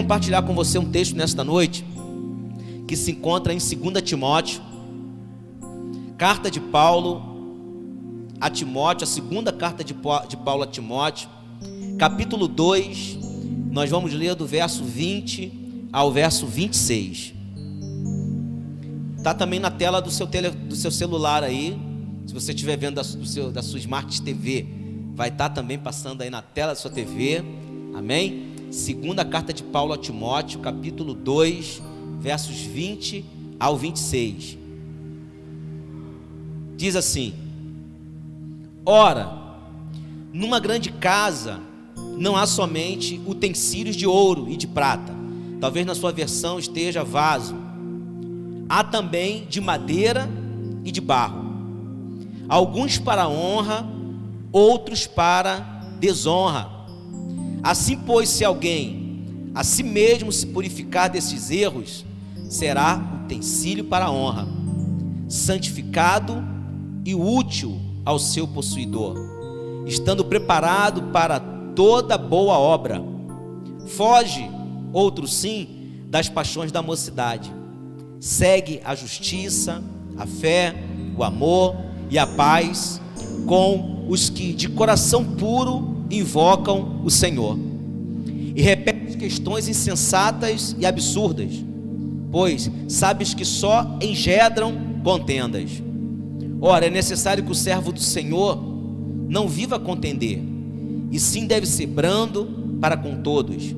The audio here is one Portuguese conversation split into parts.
compartilhar com você um texto nesta noite, que se encontra em 2 Timóteo, carta de Paulo a Timóteo, a segunda carta de Paulo a Timóteo, capítulo 2, nós vamos ler do verso 20 ao verso 26. Está também na tela do seu celular aí, se você estiver vendo da sua Smart TV, vai estar também passando aí na tela da sua TV, amém? Segunda carta de Paulo a Timóteo, capítulo 2, versos 20 ao 26. Diz assim: ora, numa grande casa não há somente utensílios de ouro e de prata, talvez na sua versão esteja vaso, há também de madeira e de barro, alguns para honra, outros para desonra. Assim, pois, se alguém a si mesmo se purificar desses erros, será utensílio para a honra, santificado e útil ao seu possuidor, estando preparado para toda boa obra. Foge, outro sim, das paixões da mocidade. Segue a justiça, a fé, o amor e a paz com os que de coração puro invocam o Senhor. E repete questões insensatas e absurdas, pois sabes que só engendram contendas. Ora, é necessário que o servo do Senhor não viva a contender, e sim deve ser brando para com todos,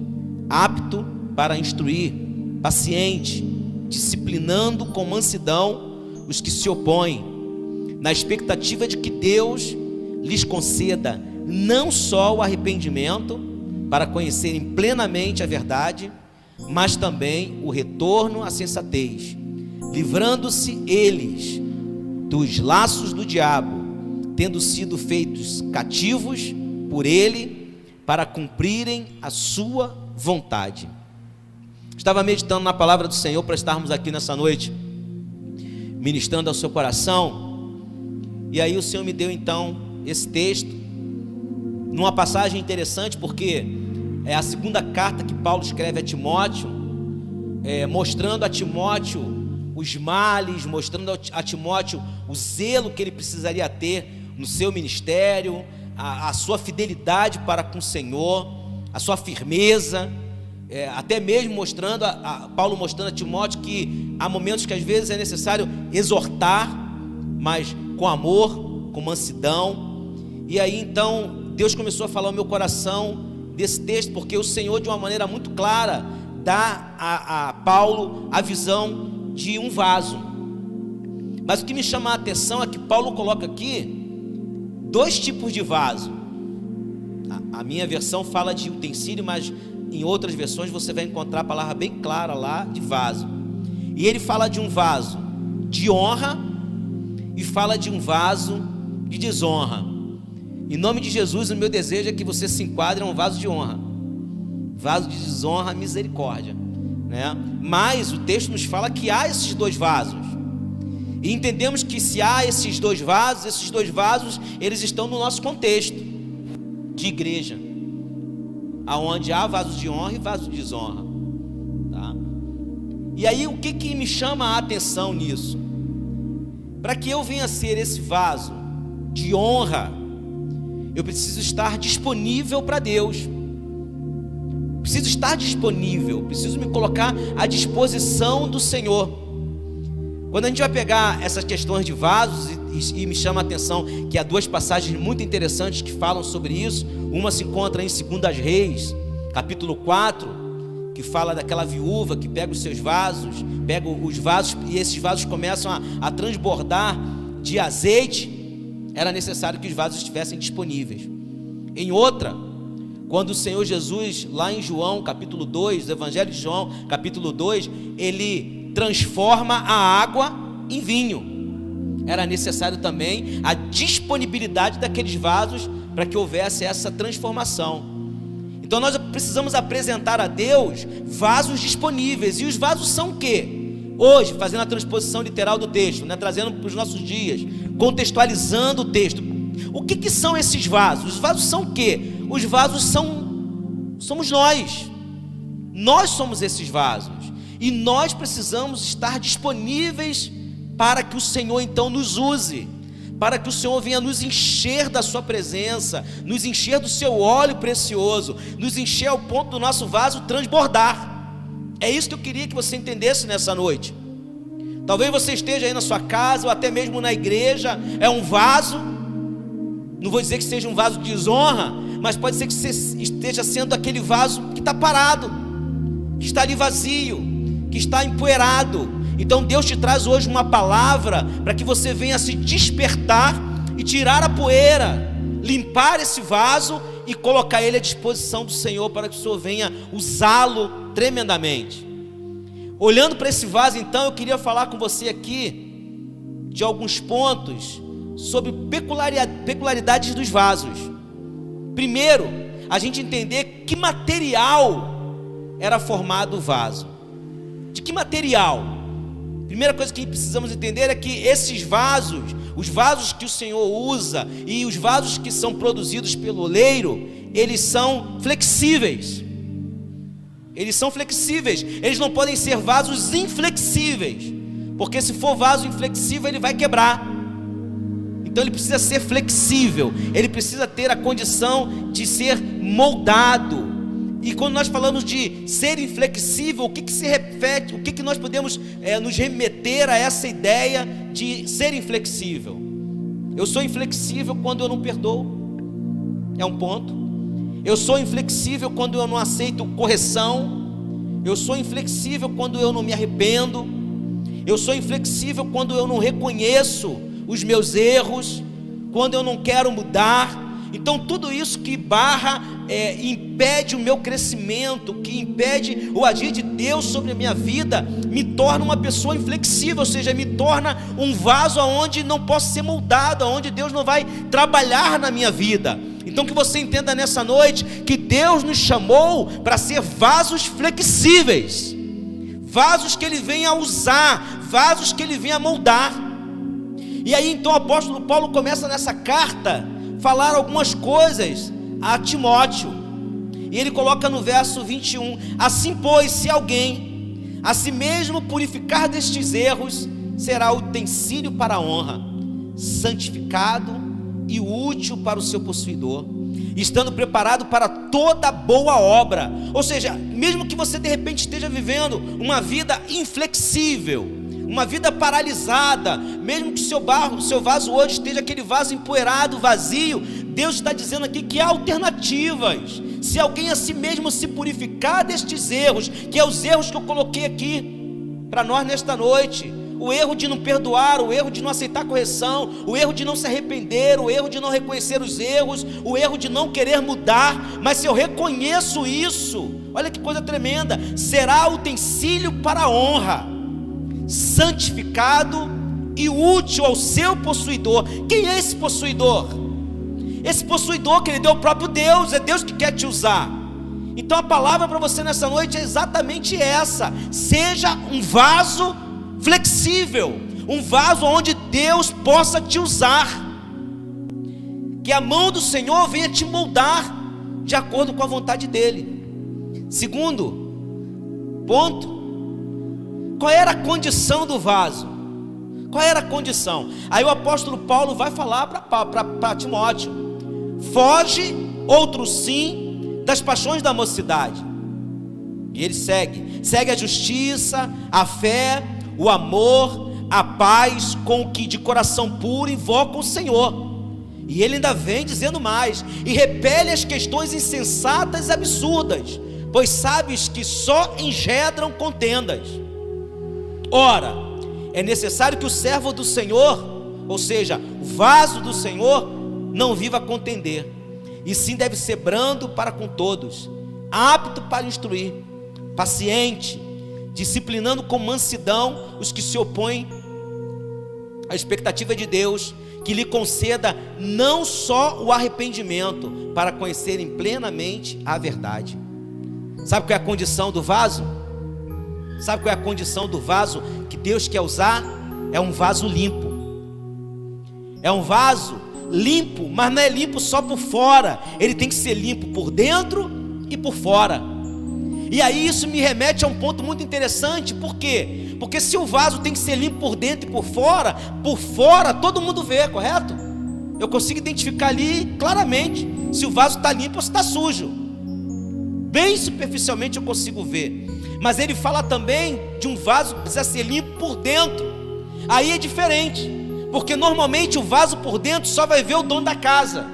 apto para instruir, paciente, disciplinando com mansidão os que se opõem, na expectativa de que Deus lhes conceda não só o arrependimento para conhecerem plenamente a verdade, mas também o retorno à sensatez, livrando-se eles dos laços do diabo, tendo sido feitos cativos por ele para cumprirem a sua vontade. Estava meditando na palavra do Senhor para estarmos aqui nessa noite, ministrando ao seu coração, e aí o Senhor me deu então esse texto, numa passagem interessante, porque é a segunda carta que Paulo escreve a Timóteo, mostrando a Timóteo os males, mostrando a Timóteo o zelo que ele precisaria ter no seu ministério, a sua fidelidade para com o Senhor, a sua firmeza, até mesmo mostrando, Paulo mostrando a Timóteo que há momentos que às vezes é necessário exortar, mas com amor, com mansidão. E aí então Deus começou a falar ao meu coração desse texto, porque o Senhor, de uma maneira muito clara, dá a Paulo a visão de um vaso. Mas o que me chama a atenção é que Paulo coloca aqui dois tipos de vaso. A minha versão fala de utensílio, mas em outras versões você vai encontrar a palavra bem clara lá de vaso. E ele fala de um vaso de honra e fala de um vaso de desonra. Em nome de Jesus, o meu desejo é que você se enquadre em um vaso de honra. Vaso de desonra, misericórdia, né? Mas o texto nos fala que há esses dois vasos, e entendemos que se há esses dois vasos, eles estão no nosso contexto de igreja, aonde há vasos de honra e vasos de desonra, tá? E aí o que me chama a atenção nisso? Para que eu venha a ser esse vaso de honra, eu preciso estar disponível para Deus, preciso estar disponível, preciso me colocar à disposição do Senhor. Quando a gente vai pegar essas questões de vasos, e me chama a atenção que há duas passagens muito interessantes que falam sobre isso. Uma se encontra em 2 Reis, capítulo 4, que fala daquela viúva que pega os seus vasos, pega os vasos, e esses vasos começam a transbordar de azeite. Era necessário que os vasos estivessem disponíveis. Em outra, quando o Senhor Jesus, lá em João, capítulo 2, Evangelho de João, capítulo 2, ele transforma a água em vinho. Era necessário também a disponibilidade daqueles vasos para que houvesse essa transformação. Então nós precisamos apresentar a Deus vasos disponíveis. E os vasos são o quê? Hoje, fazendo a transposição literal do texto, né, trazendo para os nossos dias, contextualizando o texto. O que são esses vasos? Os vasos são o quê? Os vasos somos nós. Nós somos esses vasos, e nós precisamos estar disponíveis para que o Senhor então nos use, para que o Senhor venha nos encher da sua presença, nos encher do seu óleo precioso, nos encher ao ponto do nosso vaso transbordar. É isso que eu queria que você entendesse nessa noite. Talvez você esteja aí na sua casa, ou até mesmo na igreja, é um vaso, não vou dizer que seja um vaso de desonra, mas pode ser que você esteja sendo aquele vaso que está parado, que está ali vazio, que está empoeirado. Então Deus te traz hoje uma palavra para que você venha se despertar e tirar a poeira, limpar esse vaso e colocar ele à disposição do Senhor, para que o Senhor venha usá-lo tremendamente. Olhando para esse vaso, então, eu queria falar com você aqui de alguns pontos sobre peculiaridades dos vasos. Primeiro, a gente entender que material era formado o vaso. De que material? Primeira coisa que precisamos entender é que esses vasos, os vasos que o Senhor usa e os vasos que são produzidos pelo oleiro, eles são flexíveis. Eles são flexíveis, eles não podem ser vasos inflexíveis, porque se for vaso inflexível ele vai quebrar. Então ele precisa ser flexível, ele precisa ter a condição de ser moldado. E quando nós falamos de ser inflexível, o que se refere, o que nós podemos nos remeter a essa ideia de ser inflexível? Eu sou inflexível quando eu não perdoo, é um ponto. Eu sou inflexível quando eu não aceito correção. Eu sou inflexível quando eu não me arrependo. Eu sou inflexível quando eu não reconheço os meus erros, quando eu não quero mudar. Então tudo isso que impede o meu crescimento, que impede o agir de Deus sobre a minha vida, me torna uma pessoa inflexível, ou seja, me torna um vaso onde não posso ser moldado, onde Deus não vai trabalhar na minha vida. Então que você entenda nessa noite que Deus nos chamou para ser vasos flexíveis, vasos que Ele venha a usar, vasos que Ele venha a moldar. E aí então o apóstolo Paulo começa nessa carta a falar algumas coisas a Timóteo, e ele coloca no verso 21: assim pois, se alguém a si mesmo purificar destes erros, será utensílio para a honra, santificado e útil para o seu possuidor, estando preparado para toda boa obra. Ou seja, mesmo que você de repente esteja vivendo uma vida inflexível, uma vida paralisada, mesmo que o seu vaso hoje esteja aquele vaso empoeirado, vazio, Deus está dizendo aqui que há alternativas. Se alguém a si mesmo se purificar destes erros, que é os erros que eu coloquei aqui para nós nesta noite, o erro de não perdoar, o erro de não aceitar correção, o erro de não se arrepender, o erro de não reconhecer os erros, o erro de não querer mudar. Mas se eu reconheço isso, olha que coisa tremenda, será utensílio para a honra, santificado e útil ao seu possuidor. Quem é esse possuidor? Esse possuidor que Ele deu o próprio Deus, é Deus que quer te usar. Então a palavra para você nessa noite é exatamente essa: seja um vaso flexível, um vaso onde Deus possa te usar, que a mão do Senhor venha te moldar de acordo com a vontade dEle. Segundo ponto, qual era a condição do vaso? Qual era a condição? Aí o apóstolo Paulo vai falar para Timóteo: foge, outro sim, das paixões da mocidade. E ele segue a justiça, a fé, o amor, a paz, com o que de coração puro invoca o Senhor. E ele ainda vem dizendo mais: e repele as questões insensatas e absurdas, pois sabes que só engendram contendas. Ora, é necessário que o servo do Senhor, ou seja, o vaso do Senhor, não viva a contender, e sim deve ser brando para com todos, apto para instruir, paciente, disciplinando com mansidão os que se opõem à expectativa de Deus, que lhe conceda não só o arrependimento, para conhecerem plenamente a verdade. Sabe qual é a condição do vaso? Sabe qual é a condição do vaso que Deus quer usar? É um vaso limpo. É um vaso limpo, mas não é limpo só por fora, ele tem que ser limpo por dentro e por fora. E aí isso me remete a um ponto muito interessante. Por quê? Porque se o vaso tem que ser limpo por dentro e por fora todo mundo vê, correto? Eu consigo identificar ali claramente se o vaso está limpo ou se está sujo. Bem superficialmente eu consigo ver. Mas ele fala também de um vaso que precisa ser limpo por dentro. Aí é diferente, porque normalmente o vaso por dentro só vai ver o dono da casa,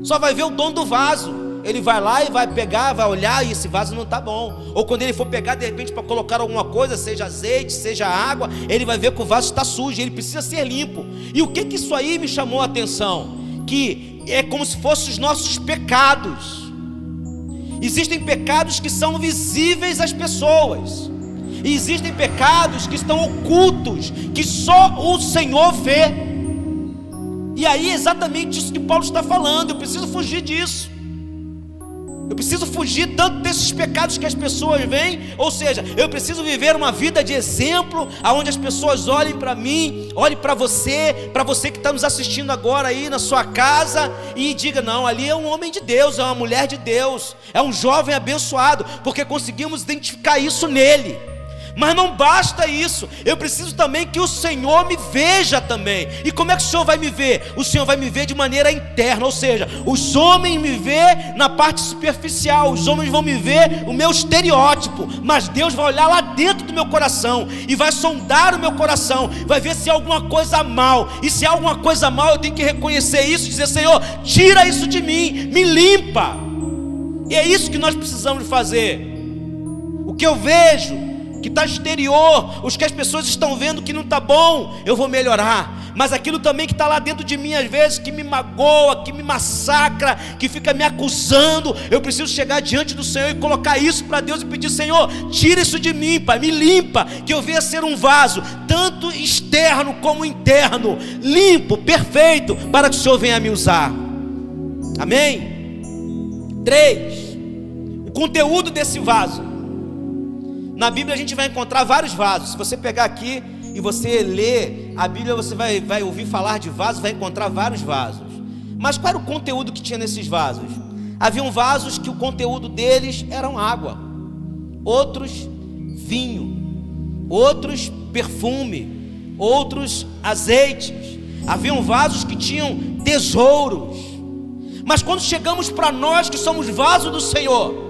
só vai ver o dono do vaso. Ele vai lá e vai pegar, vai olhar, e esse vaso não está bom. Ou quando ele for pegar de repente para colocar alguma coisa, seja azeite, seja água, ele vai ver que o vaso está sujo, ele precisa ser limpo. E o que isso aí me chamou a atenção? Que é como se fossem os nossos pecados. Existem pecados que são visíveis às pessoas, e existem pecados que estão ocultos, que só o Senhor vê. E aí é exatamente isso que Paulo está falando. Eu preciso fugir disso. Eu preciso fugir tanto desses pecados que as pessoas veem. Ou seja, eu preciso viver uma vida de exemplo, aonde as pessoas olhem para mim, olhem para você que está nos assistindo agora aí na sua casa, e diga: não, ali é um homem de Deus, é uma mulher de Deus, é um jovem abençoado, porque conseguimos identificar isso nele. Mas não basta isso, eu preciso também que o Senhor me veja também. E como é que o Senhor vai me ver? O Senhor vai me ver de maneira interna, ou seja, os homens me vê na parte superficial, os homens vão me ver o meu estereótipo, mas Deus vai olhar lá dentro do meu coração e vai sondar o meu coração, vai ver se há alguma coisa mal. E se há alguma coisa mal, eu tenho que reconhecer isso e dizer: Senhor, tira isso de mim, me limpa. E é isso que nós precisamos fazer. O que eu vejo que está exterior, os que as pessoas estão vendo que não está bom, eu vou melhorar. Mas aquilo também que está lá dentro de mim, às vezes, que me magoa, que me massacra, que fica me acusando, eu preciso chegar diante do Senhor e colocar isso para Deus e pedir: Senhor, tira isso de mim, Pai, me limpa, que eu venha ser um vaso, tanto externo como interno, limpo, perfeito, para que o Senhor venha me usar. Amém? 3. O conteúdo desse vaso. Na Bíblia a gente vai encontrar vários vasos. Se você pegar aqui e você ler a Bíblia, você vai ouvir falar de vasos, vai encontrar vários vasos. Mas qual era o conteúdo que tinha nesses vasos? Haviam vasos que o conteúdo deles eram água, outros vinho, outros perfume, outros azeites. Haviam vasos que tinham tesouros. Mas quando chegamos para nós que somos vasos do Senhor,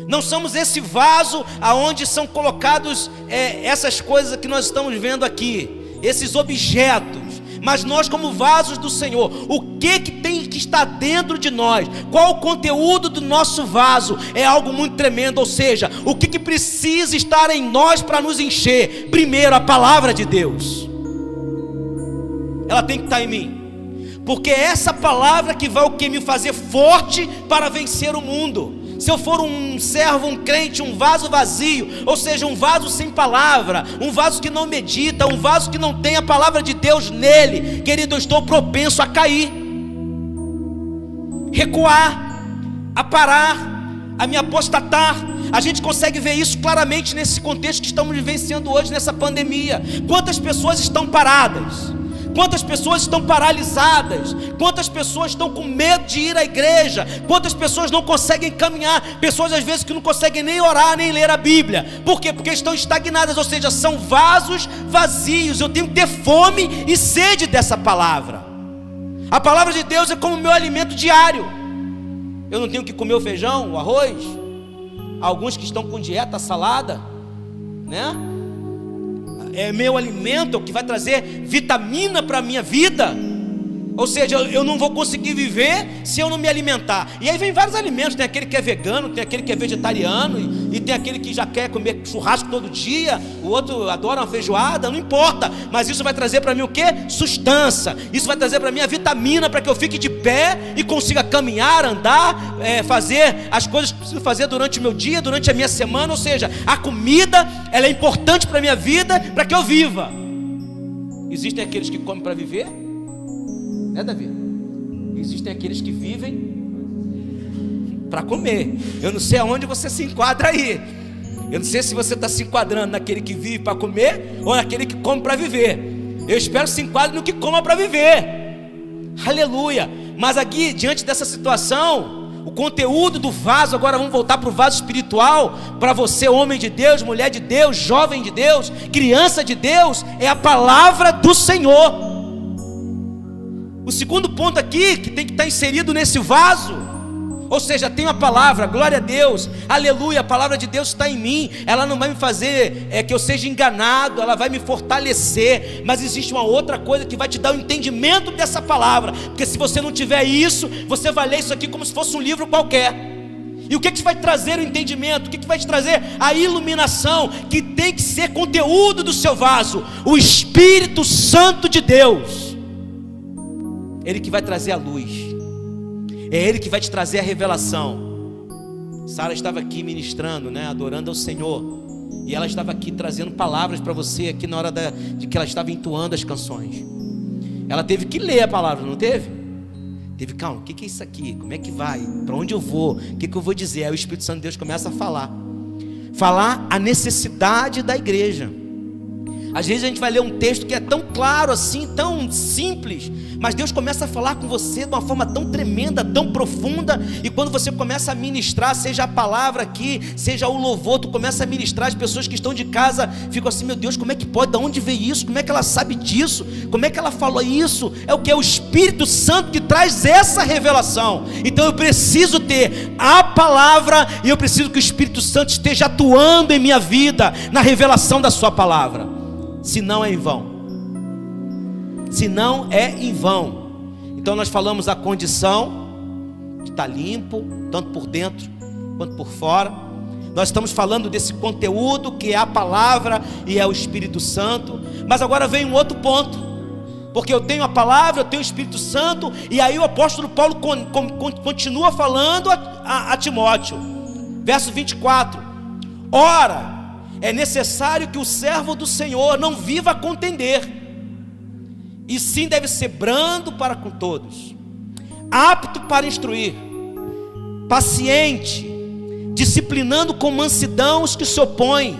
não somos esse vaso aonde são colocados essas coisas que nós estamos vendo aqui, esses objetos. Mas nós, como vasos do Senhor, o que tem que estar dentro de nós? Qual o conteúdo do nosso vaso? É algo muito tremendo. Ou seja, o que precisa estar em nós para nos encher? Primeiro, a palavra de Deus. Ela tem que estar em mim, porque é essa palavra que vai me fazer forte para vencer o mundo. Se eu for um servo, um crente, um vaso vazio, ou seja, um vaso sem palavra, um vaso que não medita, um vaso que não tem a palavra de Deus nele, querido, eu estou propenso a cair, recuar, a parar, a me apostatar. A gente consegue ver isso claramente nesse contexto que estamos vivenciando hoje, nessa pandemia. Quantas pessoas estão paradas? Quantas pessoas estão paralisadas? Quantas pessoas estão com medo de ir à igreja? Quantas pessoas não conseguem caminhar? Pessoas às vezes que não conseguem nem orar, nem ler a Bíblia. Por quê? Porque estão estagnadas, ou seja, são vasos vazios. Eu tenho que ter fome e sede dessa palavra. A palavra de Deus é como meu alimento diário. Eu não tenho que comer o feijão, o arroz. Alguns que estão com dieta, salada, né? É meu alimento, é o que vai trazer vitamina para a minha vida. Ou seja, eu não vou conseguir viver se eu não me alimentar. E aí vem vários alimentos. Tem aquele que é vegano, tem aquele que é vegetariano, e tem aquele que já quer comer churrasco todo dia. O outro adora uma feijoada, não importa. Mas isso vai trazer para mim o quê? Sustância. Isso vai trazer para mim a vitamina, para que eu fique de pé e consiga caminhar, andar, fazer as coisas que preciso fazer durante o meu dia, durante a minha semana. Ou seja, a comida, ela é importante para a minha vida, para que eu viva. Existem aqueles que comem para viver, né, Davi? Existem aqueles que vivem para comer. Eu não sei aonde você se enquadra aí. Eu não sei se você está se enquadrando naquele que vive para comer ou naquele que come para viver. Eu espero que se enquadre no que coma para viver. Aleluia. Mas aqui, diante dessa situação, O conteúdo do vaso, agora vamos voltar para o vaso espiritual. Para você, homem de Deus, mulher de Deus, jovem de Deus, criança de Deus, é a palavra do Senhor. O segundo ponto aqui, que tem que estar inserido nesse vaso, ou seja, tem a palavra, glória a Deus, aleluia, a palavra de Deus está em mim. Ela não vai me fazer que eu seja enganado, ela vai me fortalecer. Mas existe uma outra coisa que vai te dar o entendimento dessa palavra, porque se você não tiver isso, você vai ler isso aqui como se fosse um livro qualquer. E o que vai trazer o entendimento? O que vai te trazer a iluminação? Que tem que ser conteúdo do seu vaso, o Espírito Santo de Deus. Ele que vai trazer a luz, é Ele que vai te trazer a revelação. Sara estava aqui ministrando, adorando ao Senhor, e ela estava aqui trazendo palavras para você, aqui na hora de que ela estava entoando as canções. Ela teve que ler a palavra, não teve? Teve, calma, o que é isso aqui? Como é que vai? Para onde eu vou? O que eu vou dizer? Aí o Espírito Santo de Deus começa a falar a necessidade da igreja. Às vezes a gente vai ler um texto que é tão claro assim, tão simples, mas Deus começa a falar com você de uma forma tão tremenda, tão profunda. E quando você começa a ministrar, seja a palavra aqui, seja o louvor, tu começa a ministrar, as pessoas que estão de casa ficam assim, meu Deus, como é que pode? De onde veio isso? Como é que ela sabe disso? Como é que ela falou isso? É o que? É o Espírito Santo que traz essa revelação. Então eu preciso ter a palavra, e eu preciso que o Espírito Santo esteja atuando em minha vida, na revelação da sua palavra. Senão é em vão. Senão é em vão. Então nós falamos a condição de estar limpo, tanto por dentro quanto por fora. Nós estamos falando desse conteúdo que é a palavra e é o Espírito Santo. Mas agora vem um outro ponto, porque eu tenho a palavra, eu tenho o Espírito Santo. E aí o apóstolo Paulo continua falando a Timóteo, verso 24: ora, é necessário que o servo do Senhor não viva a contender, e sim deve ser brando para com todos, apto para instruir, paciente, disciplinando com mansidão os que se opõem,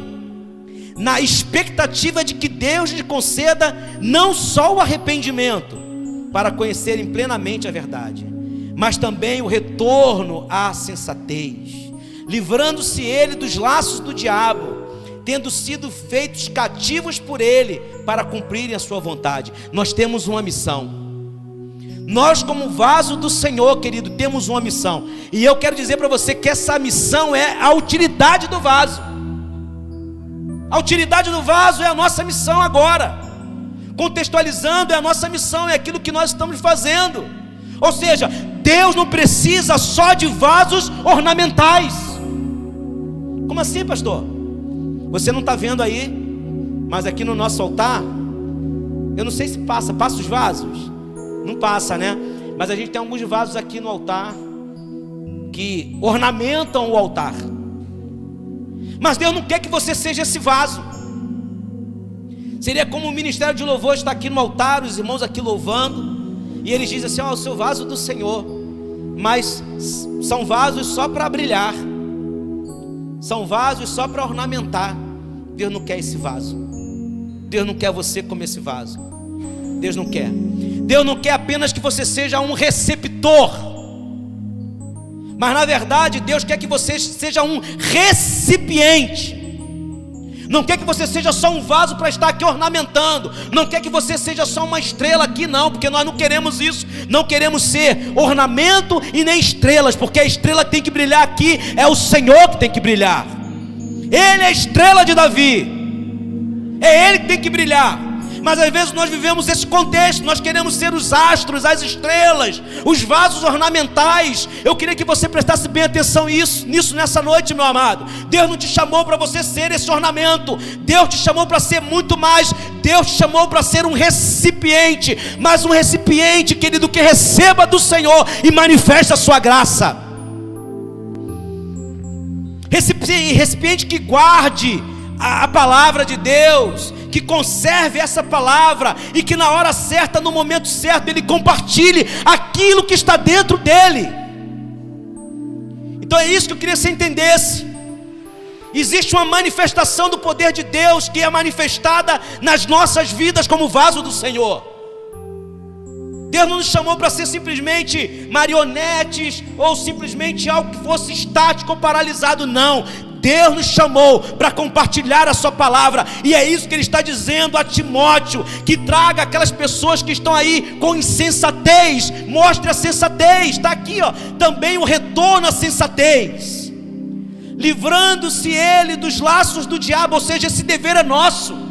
na expectativa de que Deus lhe conceda não só o arrependimento, para conhecerem plenamente a verdade, mas também o retorno à sensatez, livrando-se ele dos laços do diabo, tendo sido feitos cativos por ele, para cumprirem a sua vontade. Nós temos uma missão. Nós, como vaso do Senhor, querido, temos uma missão. E eu quero dizer para você que essa missão é a utilidade do vaso. A utilidade do vaso é a nossa missão agora. Contextualizando, é a nossa missão, é aquilo que nós estamos fazendo. Ou seja, Deus não precisa só de vasos ornamentais. Como assim, pastor? Você não está vendo aí, mas aqui no nosso altar, eu não sei se passa os vasos? Não passa, né? Mas a gente tem alguns vasos aqui no altar que ornamentam o altar. Mas Deus não quer que você seja esse vaso. Seria como o ministério de louvor está aqui no altar, os irmãos aqui louvando, e eles dizem assim, o seu vaso do Senhor. Mas são vasos só para brilhar, são vasos só para ornamentar. Deus não quer esse vaso. Deus não quer você como esse vaso. Deus não quer. Deus não quer apenas que você seja um receptor, mas na verdade Deus quer que você seja um recipiente. Não quer que você seja só um vaso para estar aqui ornamentando. Não quer que você seja só uma estrela aqui, não, porque nós não queremos isso. Não queremos ser ornamento e nem estrelas, porque a estrela que tem que brilhar aqui é o Senhor que tem que brilhar. Ele é a estrela de Davi, é Ele que tem que brilhar. Mas às vezes nós vivemos esse contexto, nós queremos ser os astros, as estrelas, os vasos ornamentais. Eu queria que você prestasse bem atenção nisso nessa noite, meu amado. Deus não te chamou para você ser esse ornamento. Deus te chamou para ser muito mais. Deus te chamou para ser um recipiente, mas um recipiente, querido, que receba do Senhor e manifeste a sua graça. Recipiente que guarde a palavra de Deus, que conserve essa palavra e que na hora certa, no momento certo, ele compartilhe aquilo que está dentro dele. Então é isso que eu queria que você entendesse. Existe uma manifestação do poder de Deus que é manifestada nas nossas vidas como vaso do Senhor. Deus não nos chamou para ser simplesmente marionetes ou simplesmente algo que fosse estático ou paralisado, não. Deus nos chamou para compartilhar a sua palavra, e é isso que ele está dizendo a Timóteo, que traga aquelas pessoas que estão aí com insensatez, mostre a sensatez. Está aqui, também o retorno à sensatez, livrando-se ele dos laços do diabo, ou seja, esse dever é nosso.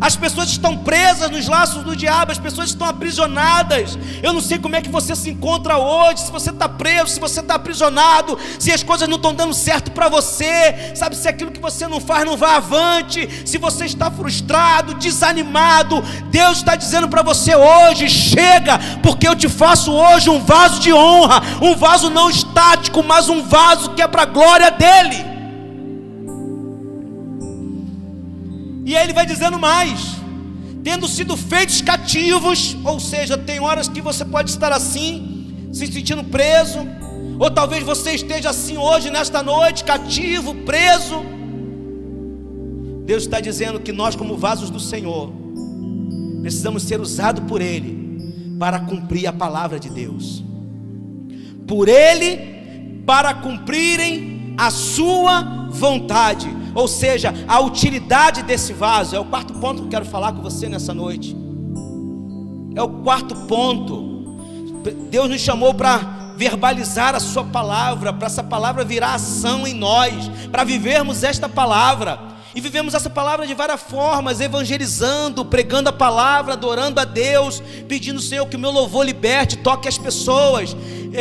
As pessoas estão presas nos laços do diabo, as pessoas estão aprisionadas. Eu não sei como é que você se encontra hoje, se você está preso, se você está aprisionado, se as coisas não estão dando certo para você, sabe, se aquilo que você não faz não vai avante, se você está frustrado, desanimado. Deus está dizendo para você hoje: chega, porque eu te faço hoje um vaso de honra, um vaso não estático, mas um vaso que é para a glória dele. E aí ele vai dizendo mais: tendo sido feitos cativos, ou seja, tem horas que você pode estar assim, se sentindo preso, ou talvez você esteja assim hoje, nesta noite, cativo, preso. Deus está dizendo que nós, como vasos do Senhor, precisamos ser usados por Ele para cumprir a palavra de Deus, por Ele, para cumprirem a sua vontade. Ou seja, a utilidade desse vaso é o quarto ponto que eu quero falar com você nessa noite. É o quarto ponto. Deus nos chamou para verbalizar a sua palavra, para essa palavra virar ação em nós, para vivermos esta palavra. E vivemos essa palavra de várias formas: evangelizando, pregando a palavra, adorando a Deus, pedindo, Senhor, que o meu louvor liberte, toque as pessoas.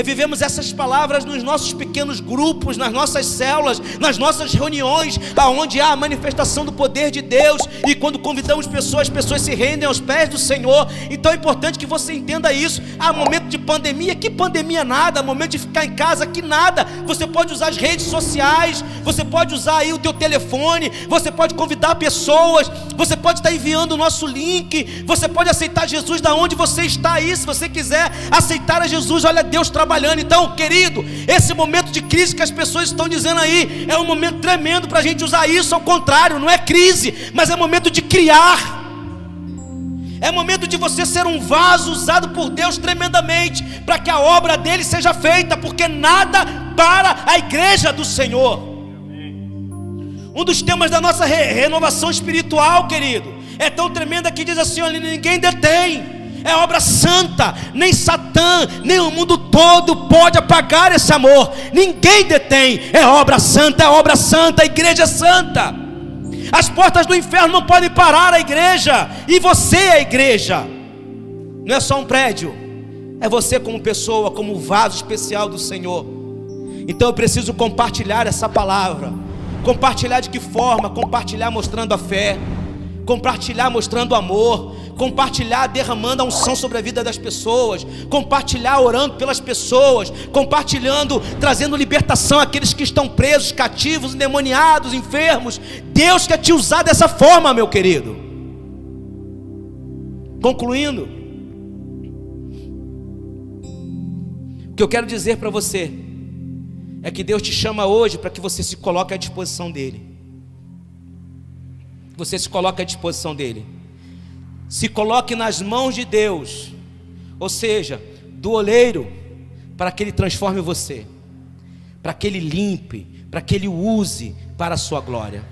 Vivemos essas palavras nos nossos pequenos grupos, nas nossas células, nas nossas reuniões, aonde há a manifestação do poder de Deus. E quando convidamos pessoas, as pessoas se rendem aos pés do Senhor. Então é importante que você entenda isso. Há momento de pandemia, que pandemia nada, momento de ficar em casa, que nada. Você pode usar as redes sociais, você pode usar aí o teu telefone, você pode convidar pessoas, você pode estar enviando o nosso link, você pode aceitar Jesus da onde você está aí. Se você quiser aceitar a Jesus, olha Deus trabalhando. Então, querido, esse momento de crise que as pessoas estão dizendo aí, é um momento tremendo para a gente usar isso. Ao contrário, não é crise, mas é momento de criar. É momento de você ser um vaso usado por Deus tremendamente, para que a obra dele seja feita, porque nada para a igreja do Senhor. Um dos temas da nossa renovação espiritual, querido, é tão tremenda que diz assim: olha, ninguém detém. É obra santa, nem Satã, nem o mundo todo pode apagar esse amor. Ninguém detém. É obra santa, a igreja é santa. As portas do inferno não podem parar a igreja, e você é a igreja. Não é só um prédio, é você como pessoa, como vaso especial do Senhor. Então eu preciso compartilhar essa palavra. Compartilhar de que forma? Compartilhar mostrando a fé, compartilhar mostrando amor, compartilhar derramando a unção sobre a vida das pessoas, compartilhar orando pelas pessoas, compartilhando, trazendo libertação àqueles que estão presos, cativos, endemoniados, enfermos. Deus quer te usar dessa forma, meu querido. Concluindo, o que eu quero dizer para você é que Deus te chama hoje para que você se coloque à disposição dele. Você se coloque à disposição dele. Se coloque nas mãos de Deus, ou seja, do oleiro, para que ele transforme você, para que ele limpe, para que ele use para a sua glória.